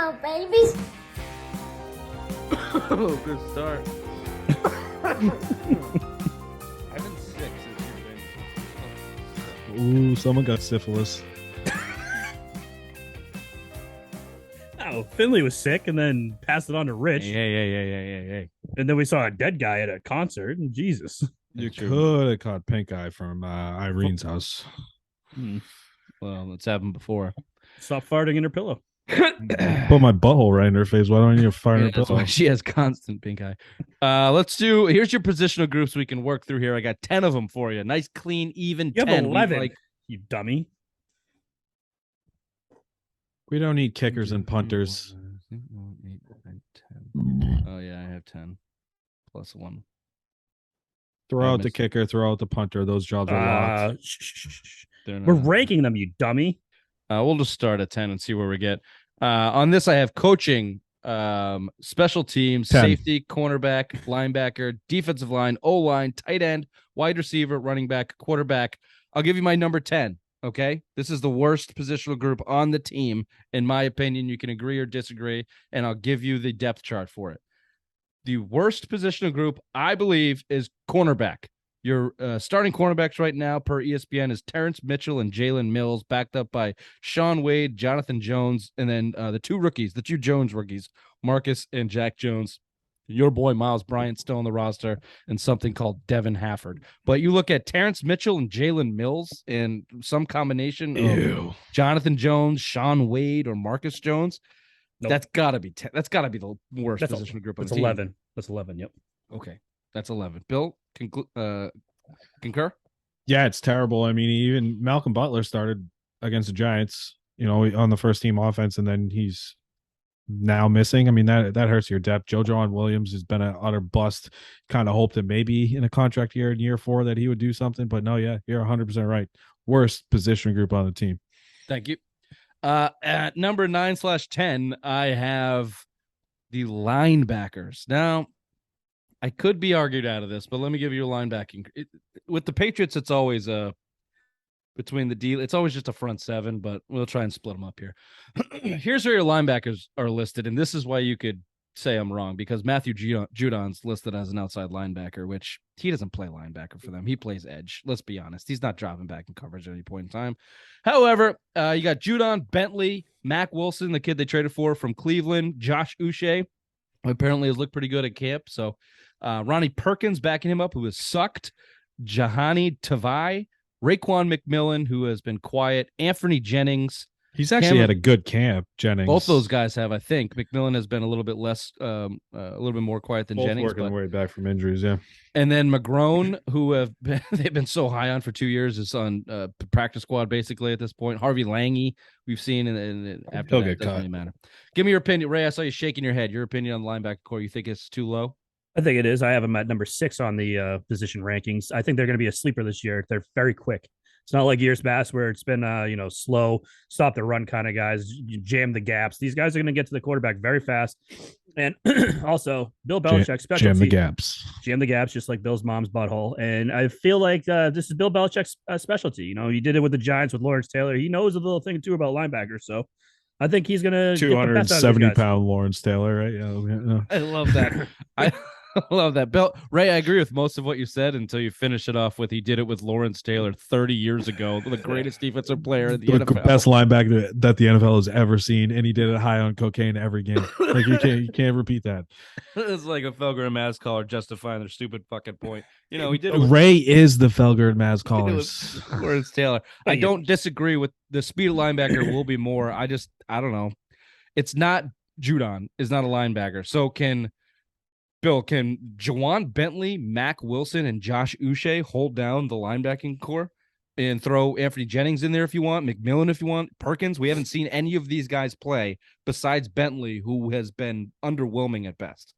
Come on, babies. Oh, good start. I've been sick since you've been. Ooh, someone got syphilis. Oh, Finley was sick and then passed it on to Rich. Hey. And then we saw a dead guy at a concert. And Jesus. You That's true. could have caught pink eye from Irene's house. Well, it's happened before. Stop farting in her pillow. Put my butthole right in her face. Why don't you fire in her That's pillow? why she has constant pink eye. Here's your positional groups we can work through here. I got 10 of them for you. Nice, clean, even You 10. have We've 11, you dummy. We don't need kickers and punters. 8, 9, 10. Oh, yeah, I have 10 plus 1. Throw out the kicker, throw out the punter. Those jobs are locked. We're ranking them, you dummy. We'll just start at 10 and see where we get. On this, I have coaching, special teams, 10. safety, cornerback, linebacker, defensive line, O-line, tight end, wide receiver, running back, quarterback. I'll give you my number 10, okay? This is the worst positional group on the team, in my opinion. You can agree or disagree, and I'll give you the depth chart for it. The worst positional group, I believe, is cornerback. Your starting cornerbacks right now per ESPN is Terrence Mitchell and Jalen Mills, backed up by Sean Wade, Jonathan Jones, and then the two Jones rookies, Marcus and Jack Jones. Your boy Miles Bryant still on the roster, and something called Devin Hafford. But you look at Terrence Mitchell and Jalen Mills and some combination of Jonathan Jones, Sean Wade, or Marcus Jones. Nope. That's gotta be that's gotta be the worst positional group on That's the team. 11. That's 11. Yep. Okay, that's 11. Bill, concur? Yeah, it's terrible. I mean, even Malcolm Butler started against the Giants, on the first team offense, and then he's now missing. I mean, that hurts your depth. JoJo Williams has been an utter bust. Kind of hoped that maybe in a contract year in year 4 that he would do something, but no, yeah, you're 100% right. Worst position group on the team. Thank you. At number 9/10, I have the linebackers. Now, I could be argued out of this, but let me give you a linebacking. With the Patriots, it's always between the deal. It's always just a front seven, but we'll try and split them up here. Here's where your linebackers are listed, and this is why you could say I'm wrong, because Matthew Judon's listed as an outside linebacker, which he doesn't play linebacker for them. He plays edge. Let's be honest. He's not dropping back in coverage at any point in time. However, you got Judon, Bentley, Mac Wilson, the kid they traded for from Cleveland, Josh Uche, who apparently has looked pretty good at camp. So Ronnie Perkins backing him up, who has sucked, Jahani Tavai, Raekwon McMillan, who has been quiet, Anthony Jennings. He's actually had a good camp, Jennings. Both those guys have, I think. McMillan has been a little bit less, a little bit more quiet than Both Jennings. working their way back from injuries, yeah. And then McGrone, who they've been so high on for 2 years, is on practice squad basically at this point. Harvey Lange, we've seen, and after He'll that, get it doesn't cut. really matter. Give me your opinion, Ray. I saw you shaking your head. Your opinion on the linebacker core? You think it's too low? I think it is. I have them at number 6 on the position rankings. I think they're going to be a sleeper this year. They're very quick. It's not like years past where it's been, slow, stop the run kind of guys, jam the gaps. These guys are going to get to the quarterback very fast. And also, Bill Belichick's specialty. Jam the gaps. Jam the gaps, just like Bill's mom's butthole. And I feel like this is Bill Belichick's specialty. He did it with the Giants with Lawrence Taylor. He knows a little thing, too, about linebackers. So I think he's going to 270-pound Lawrence Taylor, right? Yeah. I love that. I love that. Bill, Ray, I agree with most of what you said until you finish it off with he did it with Lawrence Taylor 30 years ago, the greatest defensive player in the NFL. Best linebacker that the NFL has ever seen, and he did it high on cocaine every game. Like you can't repeat that. It's like a Felger and Maz caller justifying their stupid fucking point. He did it with Ray is the Felger and Maz callers. Lawrence Taylor. I don't disagree with the speed of linebacker will be more. I don't know. It's not Judon is not a linebacker. So can Jawan Bentley, Mac Wilson, and Josh Uche hold down the linebacking core and throw Anthony Jennings in there if you want, McMillan if you want, Perkins? We haven't seen any of these guys play besides Bentley, who has been underwhelming at best.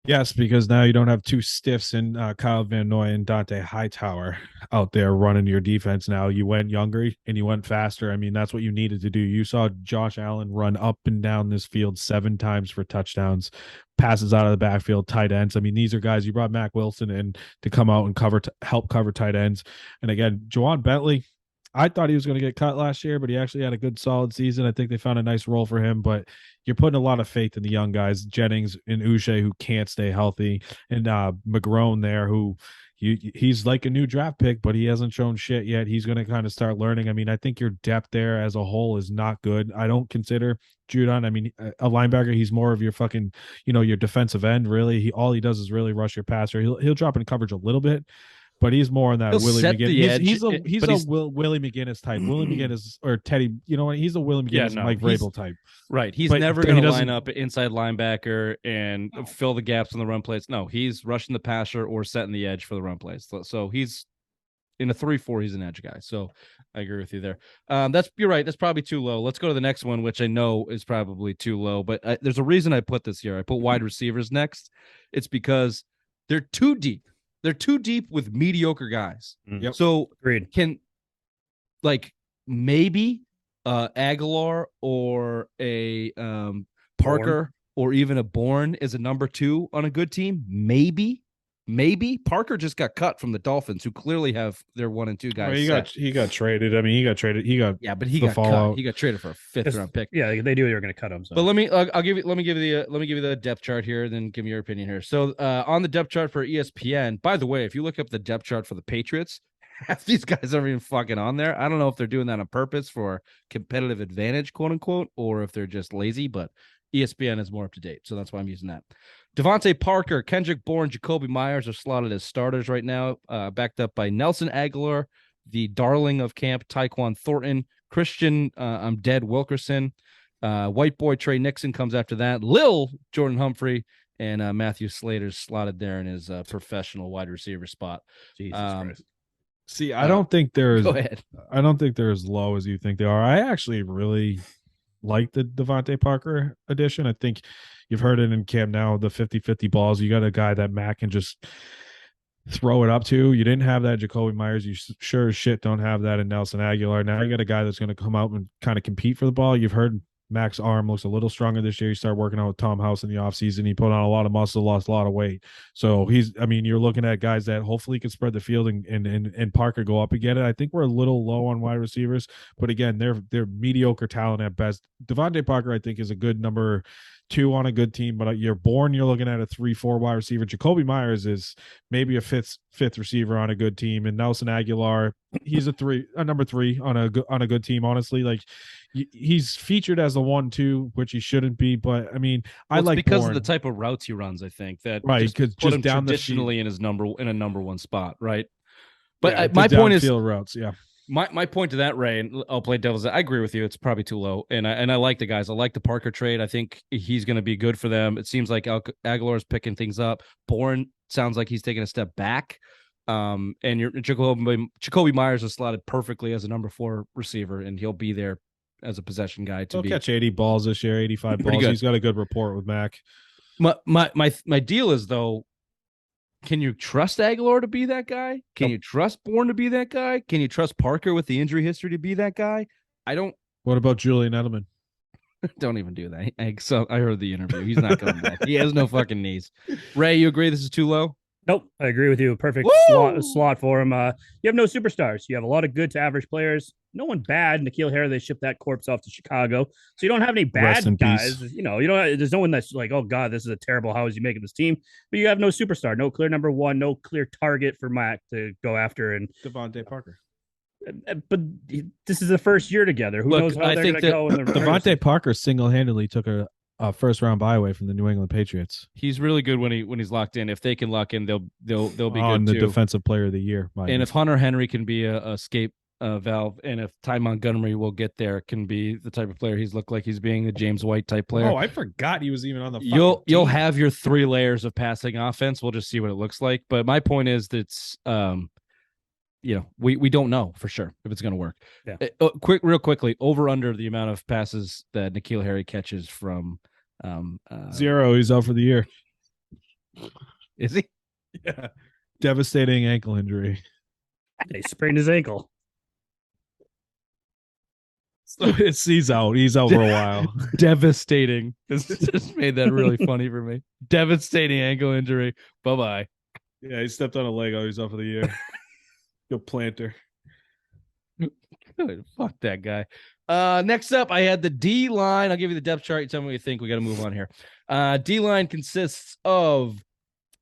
Yes, because now you don't have two stiffs in Kyle Van Noy and Dante Hightower out there running your defense. Now you went younger and you went faster. I mean, that's what you needed to do. You saw Josh Allen run up and down this field 7 times for touchdowns, passes out of the backfield, tight ends. I mean, these are guys you brought Mac Wilson in to come out and help cover tight ends. And again, Jawan Bentley, I thought he was going to get cut last year, but he actually had a good solid season. I think they found a nice role for him, but you're putting a lot of faith in the young guys, Jennings and Uche, who can't stay healthy, and McGrone there, who he's like a new draft pick, but he hasn't shown shit yet. He's going to kind of start learning. I mean, I think your depth there as a whole is not good. I don't consider Judon. I mean, a linebacker, he's more of your fucking, your defensive end. Really, all he does is really rush your passer. He'll drop in coverage a little bit, but he's more on that He'll Willie set McGinnis. the edge, He's but a Willie McGinnis type. Willie McGinnis or Teddy, he's a Willie McGinnis, Mike Vrabel type. Right. He's never going to line up inside linebacker and fill the gaps on the run plays. No, he's rushing the passer or setting the edge for the run plays. So he's in a 3-4. He's an edge guy. So I agree with you there. You're right. That's probably too low. Let's go to the next one, which I know is probably too low. But there's a reason I put this here. I put wide receivers next. It's because they're too deep. They're too deep with mediocre guys. Yep. So Agreed. Maybe Aguilar or a Parker or even a Bourne is a number 2 on a good team. Maybe Parker just got cut from the Dolphins, who clearly have their 1 and 2 guys. Well, he got traded. I mean, he got traded. He got but he got cut. He got traded for a 5th round pick. Yeah, they knew they were going to cut him. So. But let me give you the depth chart here, then give me your opinion here. So on the depth chart for ESPN, by the way, if you look up the depth chart for the Patriots, half these guys aren't even fucking on there. I don't know if they're doing that on purpose for competitive advantage, quote unquote, or if they're just lazy, but ESPN is more up to date. So that's why I'm using that. Devonte Parker, Kendrick Bourne, Jacoby Myers are slotted as starters right now, backed up by Nelson Aguilar, the darling of camp, Tyquan Thornton, Christian, I'm dead, Wilkerson, white boy Trey Nixon comes after that, Lil Jordan Humphrey, and Matthew Slater's slotted there in his professional wide receiver spot. Jesus Christ. See, I don't think there's. Go ahead. I don't think they're as low as you think they are. I actually really like the Devonte Parker addition. I think you've heard it in camp now, the 50-50 balls. You got a guy that Matt can just throw it up to. You didn't have that Jacoby Myers. You sure as shit don't have that in Nelson Aguilar. Now you got a guy that's going to come out and kind of compete for the ball. You've heard Mac's arm looks a little stronger this year. He started working out with Tom House in the offseason. He put on a lot of muscle, lost a lot of weight. So you're looking at guys that hopefully can spread the field and Parker go up and get it. I think we're a little low on wide receivers, but again, they're mediocre talent at best. Devonte Parker, I think, is a good number 2 on a good team, but you're looking at a 3-4 wide receiver. Jacoby Myers is maybe a fifth receiver on a good team, and Nelson Aguilar, he's a number 3 on a good team. Honestly, like he's featured as a 1-2, which he shouldn't be, but I mean, I like because Bourne. of the type of routes he runs. I think that right, because put just him down traditionally in a number 1 spot, right? But yeah, my point is routes, yeah. My point to that, Ray, and I'll play devil's. I agree with you. It's probably too low, and I like the guys. I like the Parker trade. I think he's going to be good for them. It seems like Aguilar's picking things up. Bourne sounds like he's taking a step back. And your Jacoby Myers is slotted perfectly as a number 4 receiver, and he'll be there as a possession guy. He'll catch 80 balls this year, 85 balls. Good. He's got a good rapport with Mac. My deal is, though, can you trust Aguilar to be that guy? Can you trust Bourne to be that guy? Can you trust Parker with the injury history to be that guy? I don't. What about Julian Edelman? Don't even do that. I heard the interview. He's not coming back. He has no fucking knees. Ray, you agree this is too low? Nope, I agree with you. Perfect slot for him. You have no superstars. You have a lot of good to average players. No one bad. N'Keal Harry, they shipped that corpse off to Chicago, so you don't have any bad guys. Peace. You don't. There's no one that's like, oh god, this is a terrible. How is he making this team? But you have no superstar, no clear number 1, no clear target for Mac to go after. And Devonte Parker. But this is the first year together. Who knows how they're going to go? Devonte Parker single-handedly took a first round bye away from the New England Patriots. He's really good when he's locked in. If they can lock in, they'll be good on the too. Defensive Player of the Year. And if Hunter Henry can be a escape valve, and if Ty Montgomery will get there, can be the type of player he's looked like he's being the James White type player. Oh, I forgot he was even on the. You'll have your 3 layers of passing offense. We'll just see what it looks like. But my point is that we don't know for sure if it's going to work. Yeah. Real quickly, over under the amount of passes that N'Keal Harry catches from. 0. He's out for the year. Is he? Yeah. Devastating ankle injury. They sprained his ankle. So he's out. He's out for a while. Devastating. This just made that really funny for me. Devastating ankle injury. Bye-bye. Yeah, he stepped on a Lego. He's out for the year. Go planter. Fuck that guy. Next up, I had the D line. I'll give you the depth chart. You tell me what you think. We got to move on here. D line consists of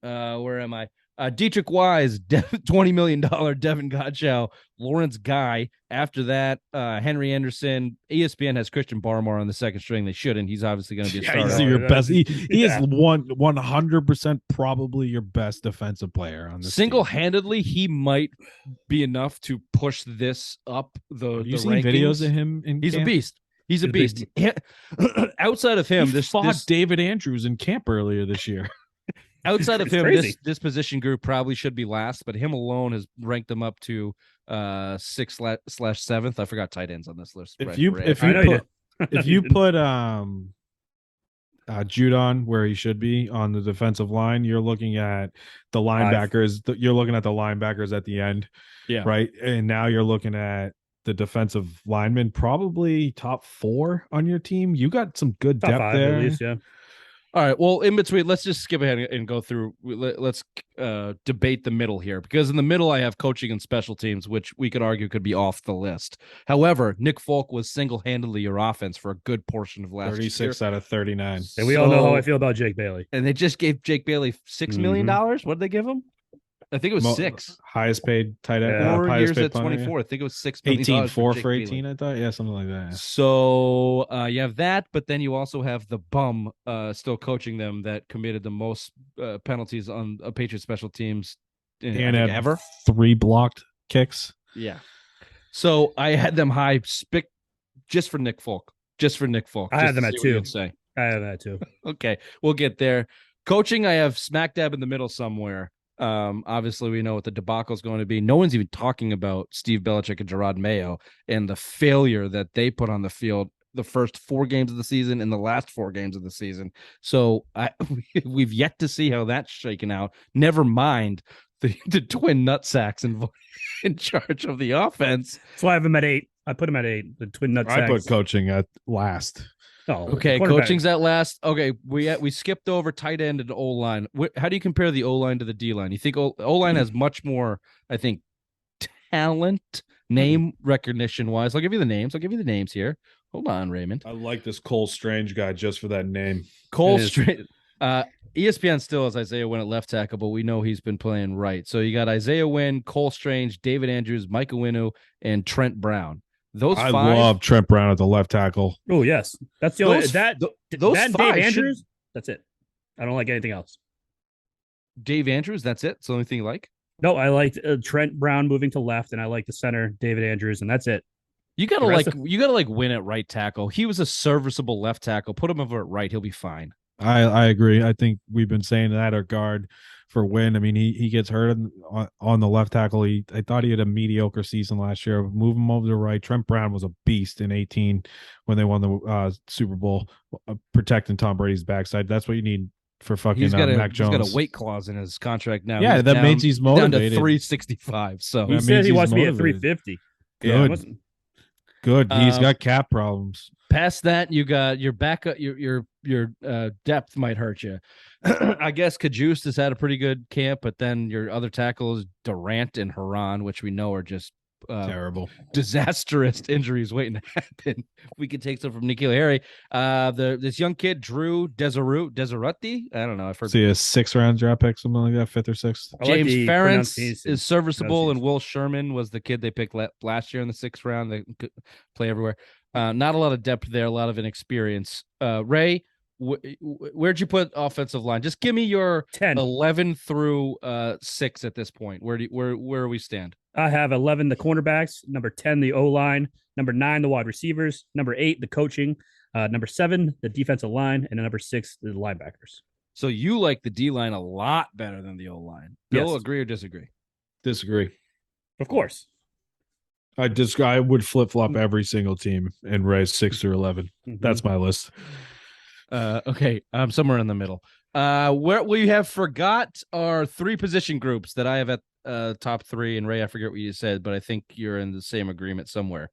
where am I? Dietrich Wise, $20 million, Devin Godchow, Lawrence Guy. After that, Henry Anderson. ESPN has Christian Barmore on the second string. They shouldn't. He's obviously going to be a starter. He's your best. He is 100% probably your best defensive player on this Single-handedly, he might be enough to push this up the you seen rankings. Videos of him in He's camp? a beast. He's a beast. Outside of him, he fought David Andrews in camp earlier this year. Outside of him, crazy. this position group probably should be last, but him alone has ranked them up to 6/7th. I forgot tight ends on this list. If you put Judon where he should be on the defensive line, you're looking at the linebackers. You're looking at the linebackers at the end, right? And now you're looking at the defensive linemen, probably top 4 on your team. You got some good top depth 5 there. at least, yeah. All right. Well, in between, let's just skip ahead and go through. Let's debate the middle here, because in the middle I have coaching and special teams, which we could argue could be off the list. However, Nick Folk was single-handedly your offense for a good portion of last 36 out of 39. And we all know how I feel about Jake Bailey. And they just gave Jake Bailey $6 million. What did they give him? I think it was 6. Highest paid tight end. 4 years at punter, 24. I think it was $6 million. 18, 4 for 18, Bailey. I thought. Yeah, something like that. So you have that, but then you also have the bum still coaching them that committed the most penalties on Patriots special teams and ever. 3 blocked kicks. Yeah. So I had them high just for Nick Folk. I had them at 2. I have that too. Okay, we'll get there. Coaching, I have smack dab in the middle somewhere. Obviously, we know what the debacle is going to be. No one's even talking about Steve Belichick and Gerard Mayo and the failure that they put on the field the first 4 games of the season and the last 4 games of the season. So we've yet to see how that's shaken out. Never mind the twin nutsacks in charge of the offense. That's why I have him at 8. I put him at 8. The twin nutsacks. I put coaching at last. Oh, okay, coaching's at last. Okay, we skipped over tight end and O-line. How do you compare the O-line to the D-line? You think O-line has much more, I think, talent, name recognition-wise? I'll give you the names here. Hold on, Raymond. I like this Cole Strange guy just for that name. Cole Strange. ESPN still has Isaiah Wynn at left tackle, but we know he's been playing right. So you got Isaiah Wynn, Cole Strange, David Andrews, Micah Winu, and Trent Brown. I love Trent Brown at the left tackle. Oh, yes. That's the only those Dave Andrews. That's it. I don't like anything else. Dave Andrews, that's it. It's the only thing you like? No, I liked Trent Brown moving to left, and I like the center, David Andrews, and that's it. You gotta win at right tackle. He was a serviceable left tackle. Put him over at right, he'll be fine. I agree. I think we've been saying that our guard for Wynn. I mean, he gets hurt on the left tackle. I thought he had a mediocre season last year. Move him over to right. Trent Brown was a beast in 18 when they won the Super Bowl, protecting Tom Brady's backside. That's what you need for fucking Mac Jones. He's got a weight clause in his contract now. Yeah, that means he's motivated. Down to 365. So he said he wants me at 350. Good. Yeah, Good. He's got cap problems. Past that, you got your backup. Your depth might hurt you. I guess Kajust has had a pretty good camp, but then your other tackles, Durant and Haran, which we know are just terrible, disastrous injuries waiting to happen. We could take some from N'Keal Harry. This young kid, Drew Deserutti. I don't know. I've heard. See a 6th-round draft pick, something like that, 5th or 6th. James Ferentz is serviceable, and Will Sherman was the kid they picked last year in the 6th round. They could play everywhere. Not a lot of depth there, a lot of inexperience. Ray, where'd you put offensive line? Just give me your 10. 11 through 6 at this point. Where do we stand? I have 11 the cornerbacks, number 10 the O-line, number 9 the wide receivers, number 8 the coaching, number 7 the defensive line, and number 6 the linebackers. So you like the D-line a lot better than the O-line. Bill, agree or disagree? Disagree. Of course. I would flip-flop every single team and raise 6 through 11. Mm-hmm. That's my list. Okay, I'm somewhere in the middle. Where we have forgot our 3 position groups that I have at top 3, and Ray, I forget what you said, but I think you're in the same agreement somewhere.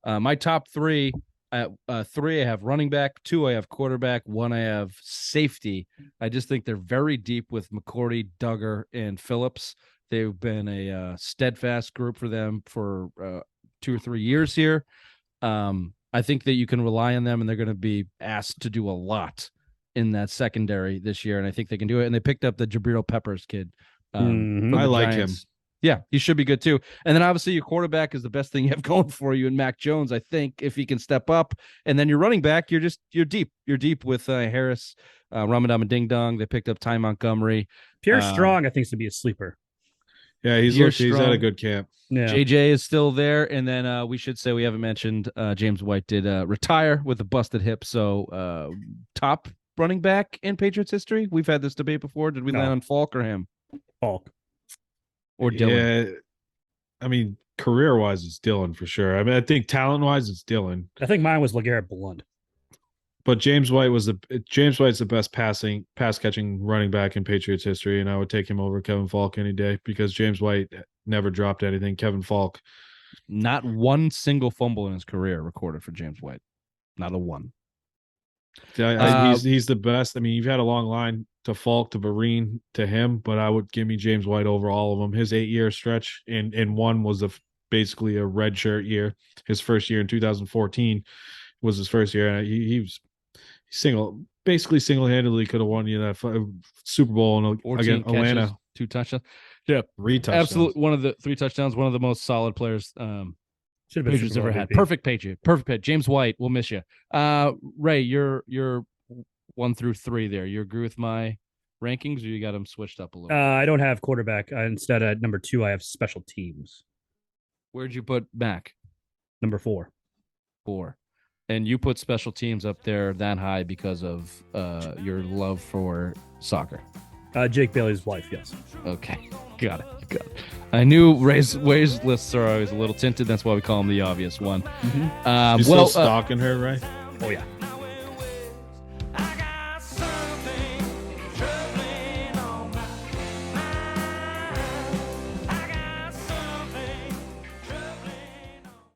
My top 3, at 3 I have running back, 2 I have quarterback, 1 I have safety. I just think they're very deep with McCourty, Duggar, and Phillips. They've been a steadfast group for them for 2 or 3 years here. I think that you can rely on them, and they're going to be asked to do a lot in that secondary this year, and I think they can do it. And they picked up the Jabril Peppers kid. From I the like Giants. him. Yeah, he should be good too. And then obviously your quarterback is the best thing you have going for you in Mac Jones, I think, if he can step up. And then your running back, you're deep. You're deep with Harris, Ramadan Ding Dong. They picked up Ty Montgomery. Pierre Strong, I think, is to be a sleeper. Yeah, he's at a good camp. Yeah. JJ is still there. And then we should say we haven't mentioned James White did retire with a busted hip. So top running back in Patriots history. We've had this debate before. Did we land on Falk or him? Falk. Or Dylan? Yeah, I mean, career-wise, it's Dylan for sure. I mean, I think talent-wise, it's Dylan. I think mine was LeGarrette Blount. But James White's the best pass-catching running back in Patriots history, and I would take him over Kevin Falk any day because James White never dropped anything. Kevin Falk, not one single fumble in his career recorded for James White. Not a one. He's the best. I mean, you've had a long line to Falk, to Vereen, to him, but I would give me James White over all of them. His 8-year stretch in one was basically a red shirt year. His first year in 2014 was his first year. He was basically single-handedly could have won you that Super Bowl against Atlanta. 2 touchdowns. Yeah, 3 touchdowns. Absolutely, one of the 3 touchdowns. One of the most solid players. Should have been Patriots ever had. Perfect Patriot. James White, we'll miss you. Ray, you're 1 through 3 there. You agree with my rankings, or you got them switched up a little? I don't have quarterback. Instead, at number 2, I have special teams. Where'd you put Mac? Number 4. 4. And you put special teams up there that high because of your love for soccer. Jake Bailey's wife, yes. Okay, got it. I knew Ray's lists are always a little tinted. That's why we call him the obvious one. Mm-hmm. Still stalking her, right? Oh, yeah.